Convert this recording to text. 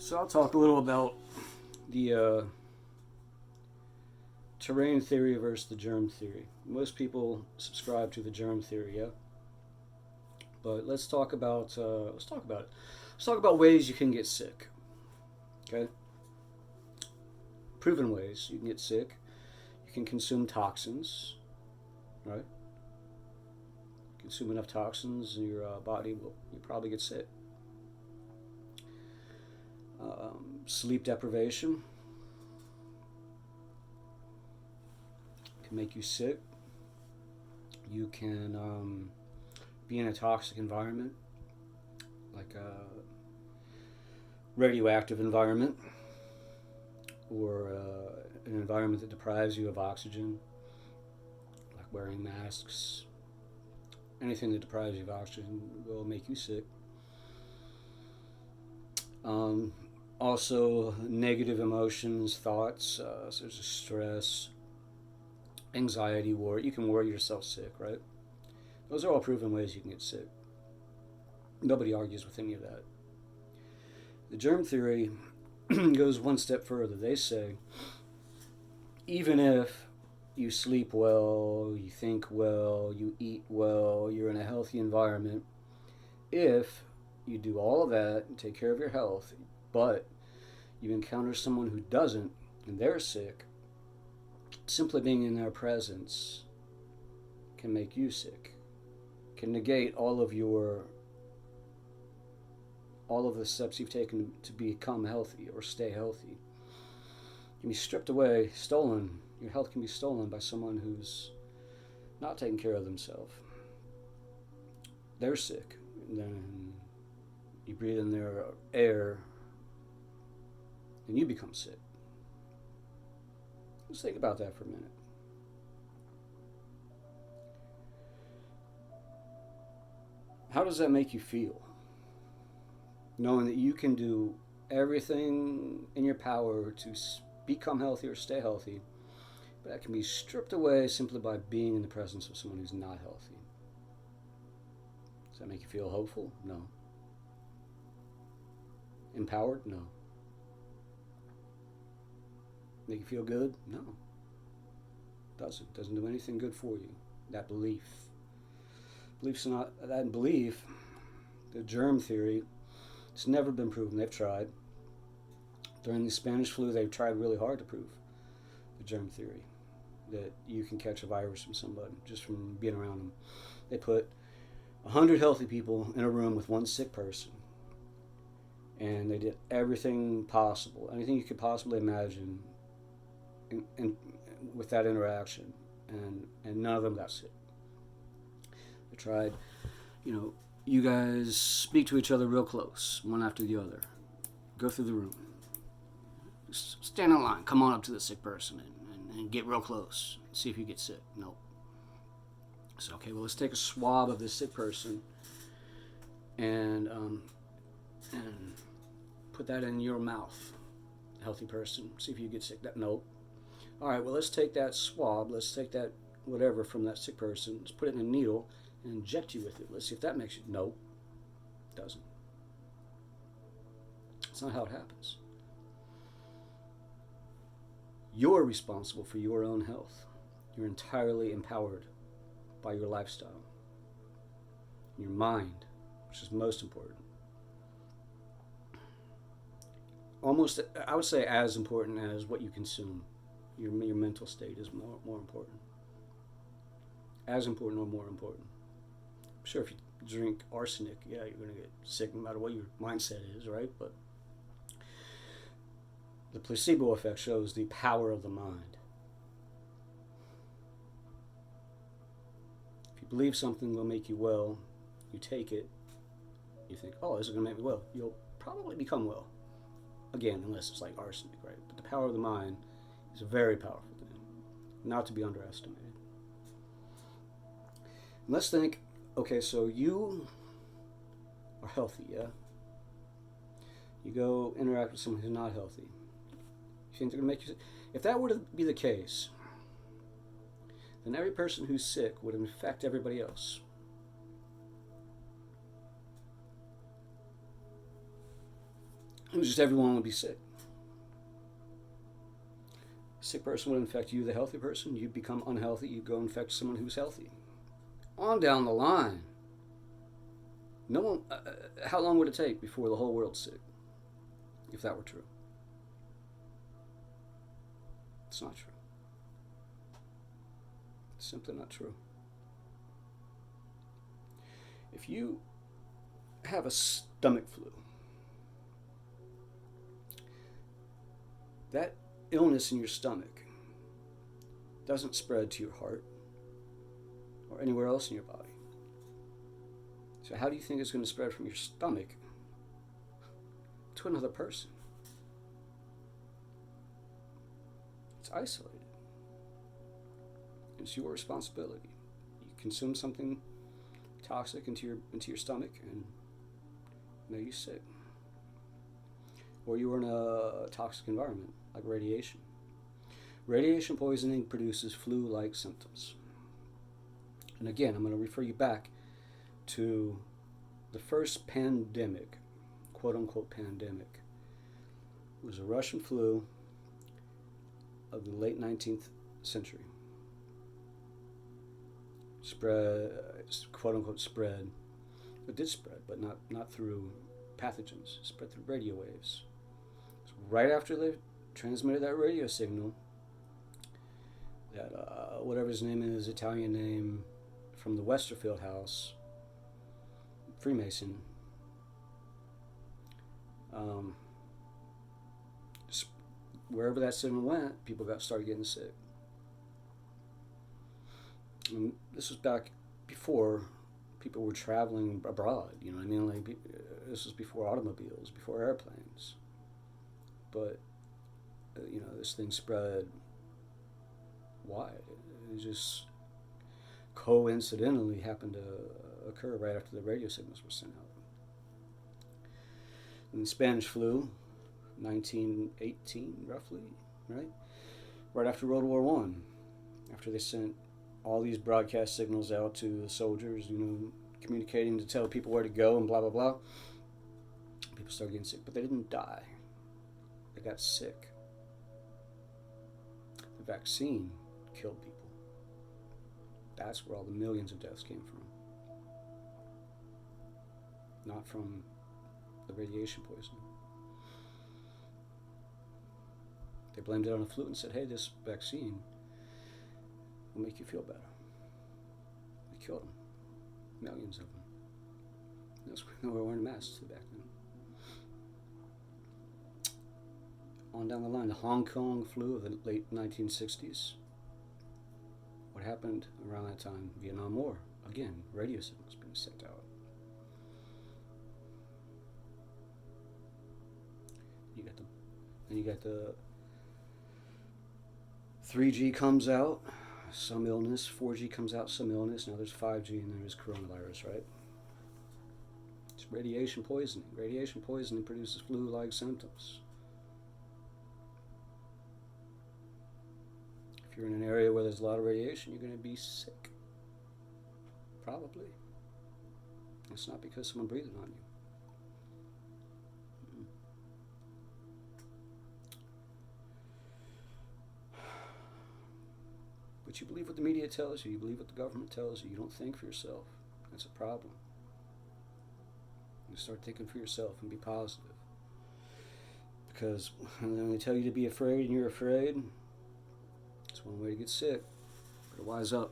So I'll talk a little about the terrain theory versus the germ theory. Most people subscribe to the germ theory, yeah. But let's talk about it. Let's talk about ways you can get sick. Okay, proven ways you can get sick. You can consume toxins, right? Consume enough toxins, and your body will you probably get sick. Sleep deprivation can make you sick. You can be in a toxic environment, like a radioactive environment, or an environment that deprives you of oxygen, like wearing masks. Anything that deprives you of oxygen will make you sick. Also, negative emotions, thoughts, such as stress, anxiety, worry. You can worry yourself sick, right? Those are all proven ways you can get sick. Nobody argues with any of that. The germ theory goes one step further. They say, even if you sleep well, you think well, you eat well, you're in a healthy environment, if you do all of that and take care of your health, but you encounter someone who doesn't and they're sick, simply being in their presence can make you sick, can negate all of the steps you've taken to become healthy or stay healthy. You can be stripped away, stolen. Your health can be stolen by someone who's not taking care of themselves. They're sick, and then you breathe in their air and you become sick. Let's think about that for a minute. How does that make you feel? Knowing that you can do everything in your power to become healthy or stay healthy, but that can be stripped away simply by being in the presence of someone who's not healthy. Does that make you feel hopeful? No. Empowered? No. Make you feel good? No. Doesn't do anything good for you. That belief. That belief, the germ theory, it's never been proven. They've tried. During the Spanish flu, they've tried really hard to prove the germ theory, that you can catch a virus from somebody just from being around them. They put 100 healthy people in a room with one sick person, and they did everything possible, anything you could possibly imagine with that interaction, and none of them got sick. They tried, you guys speak to each other real close, one after the other. Go through the room. Stand in line. Come on up to the sick person and get real close. See if you get sick. Nope. So, okay, well, let's take a swab of this sick person and put that in your mouth. Healthy person. See if you get sick. Nope. All right, well, let's take that swab. Let's take that whatever from that sick person. Let's put it in a needle and inject you with it. Let's see if that makes you. Nope. Doesn't. That's not how it happens. You're responsible for your own health. You're entirely empowered by your lifestyle, your mind, which is most important. Almost, I would say, as important as what you consume. Your mental state is more important. As important or more important. I'm sure if you drink arsenic, yeah, you're going to get sick no matter what your mindset is, right? But the placebo effect shows the power of the mind. If you believe something will make you well, you take it, you think, oh, this is going to make me well. You'll probably become well. Again, unless it's like arsenic, right? But the power of the mind is a very powerful thing, not to be underestimated. And let's think, okay, so you are healthy, yeah? You go interact with someone who's not healthy. You think they're going to make you sick? If that were to be the case, then every person who's sick would infect everybody else. It was just everyone would be sick. A sick person would infect you, the healthy person. You'd become unhealthy. You'd go infect someone who's healthy. On down the line. No one. How long would it take before the whole world's sick? If that were true. It's not true. It's simply not true. If you have a stomach flu, that illness in your stomach doesn't spread to your heart or anywhere else in your body. So how do you think it's going to spread from your stomach to another person? It's isolated. It's your responsibility. You consume something toxic into your stomach, and made you sick. Or you were in a toxic environment, like radiation. Radiation poisoning produces flu-like symptoms. And again, I'm going to refer you back to the first pandemic, quote-unquote pandemic. It was a Russian flu of the late 19th century. Spread, quote-unquote spread. It did spread, but not through pathogens. It spread through radio waves. So right after they transmitted that radio signal, that whatever his name is, Italian name, from the Westerfield house, Freemason, wherever that signal went, people started getting sick. And this was back before people were traveling abroad. You know what I mean? Like, this was before automobiles, before airplanes. But this thing spread wide. It just coincidentally happened to occur right after the radio signals were sent out. And the Spanish flu, 1918 roughly, right? Right after World War One, after they sent all these broadcast signals out to the soldiers, communicating to tell people where to go and blah, blah, blah. People started getting sick, but they didn't die. They got sick. The vaccine killed people. That's where all the millions of deaths came from. Not from the radiation poisoning. They blamed it on the flu and said, hey, this vaccine will make you feel better. They killed them. Millions of them. That's why they were wearing masks back then. On down the line, the Hong Kong flu of the late 1960s. What happened around that time? Vietnam War. Again, radio signals being sent out. You got the 3G comes out, some illness. 4G comes out, some illness. Now there's 5G and there's coronavirus, right? It's radiation poisoning. Radiation poisoning produces flu-like symptoms. If you're in an area where there's a lot of radiation, you're going to be sick. Probably. It's not because someone breathed on you. But you believe what the media tells you. You believe what the government tells you. You don't think for yourself. That's a problem. You start thinking for yourself and be positive. Because when they tell you to be afraid and you're afraid, it's one way to get sick. Better wise up.